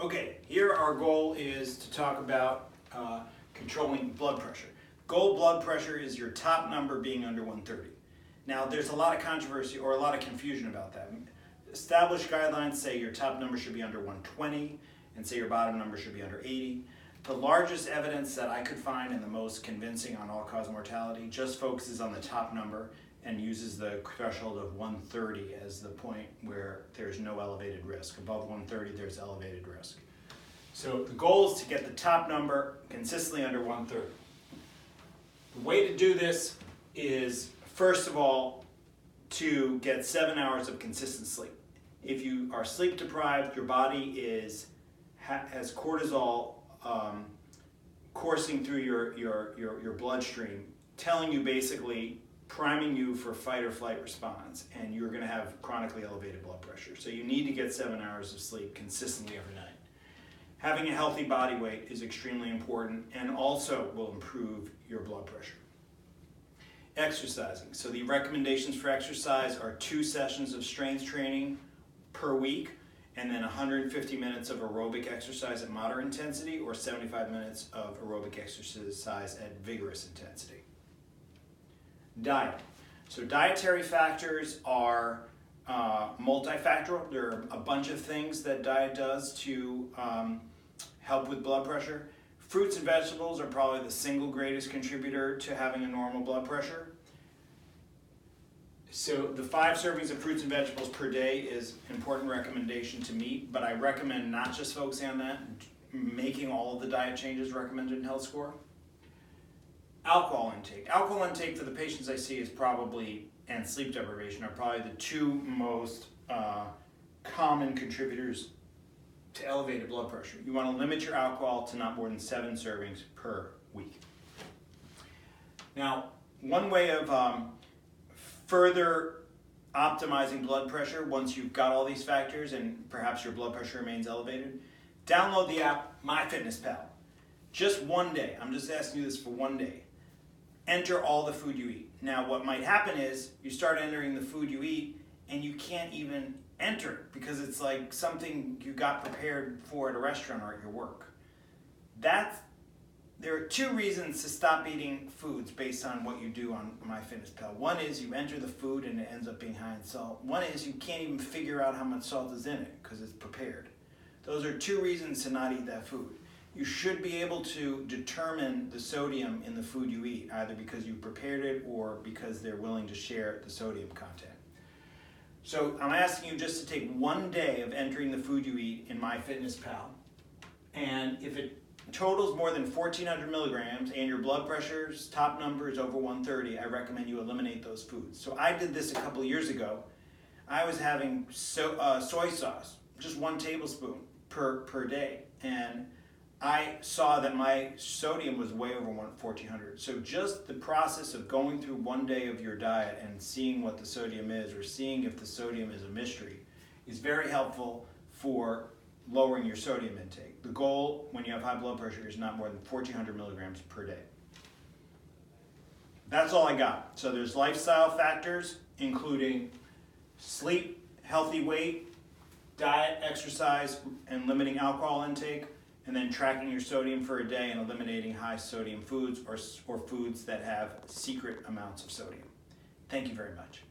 Okay, here our goal is to talk about controlling blood pressure. Goal blood pressure is your top number being under 130. Now there's a lot of controversy or a lot of confusion about that. Established guidelines say your top number should be under 120 and say your bottom number should be under 80. The largest evidence that I could find and the most convincing on all-cause mortality just focuses on the top number and uses the threshold of 130 as the point where there's no elevated risk. Above 130, there's elevated risk. So the goal is to get the top number consistently under 130. The way to do this is, first of all, to get 7 hours of consistent sleep. If you are sleep deprived, your body has cortisol coursing through your bloodstream, telling you basically, priming you for fight or flight response, and you're going to have chronically elevated blood pressure. So you need to get 7 hours of sleep consistently every night. Having a healthy body weight is extremely important and also will improve your blood pressure. Exercising. So the recommendations for exercise are 2 sessions of strength training per week, and then 150 minutes of aerobic exercise at moderate intensity or 75 minutes of aerobic exercise at vigorous intensity. Diet. So dietary factors are multifactorial. There are a bunch of things that diet does to help with blood pressure. Fruits and vegetables are probably the single greatest contributor to having a normal blood pressure. So the 5 servings of fruits and vegetables per day is an important recommendation to meet, but I recommend not just focusing on that, making all of the diet changes recommended in Health Score. Alcohol intake. Alcohol intake for the patients I see is probably, and sleep deprivation, are probably the 2 most common contributors to elevated blood pressure. You want to limit your alcohol to not more than 7 servings per week. Now, one way of further optimizing blood pressure, once you've got all these factors and perhaps your blood pressure remains elevated, download the app MyFitnessPal. Just one day. I'm just asking you this for one day. Enter all the food you eat. Now, what might happen is you start entering the food you eat and you can't even enter it because it's like something you got prepared for at a restaurant or at your work. There are 2 reasons to stop eating foods based on what you do on MyFitnessPal. One is you enter the food and it ends up being high in salt. One is you can't even figure out how much salt is in it because it's prepared. Those are 2 reasons to not eat that food. You should be able to determine the sodium in the food you eat, either because you prepared it or because they're willing to share the sodium content. So I'm asking you just to take one day of entering the food you eat in MyFitnessPal, and if it totals more than 1,400 milligrams and your blood pressure's top number is over 130, I recommend you eliminate those foods. So I did this a couple of years ago. I was having soy sauce, just 1 tablespoon per day, and I saw that my sodium was way over 1,400. So just the process of going through one day of your diet and seeing what the sodium is, or seeing if the sodium is a mystery, is very helpful for lowering your sodium intake. The goal when you have high blood pressure is not more than 1,400 milligrams per day. That's all I got. So there's lifestyle factors, including sleep, healthy weight, diet, exercise, and limiting alcohol intake, and then tracking your sodium for a day and eliminating high sodium foods or foods that have secret amounts of sodium. Thank you very much.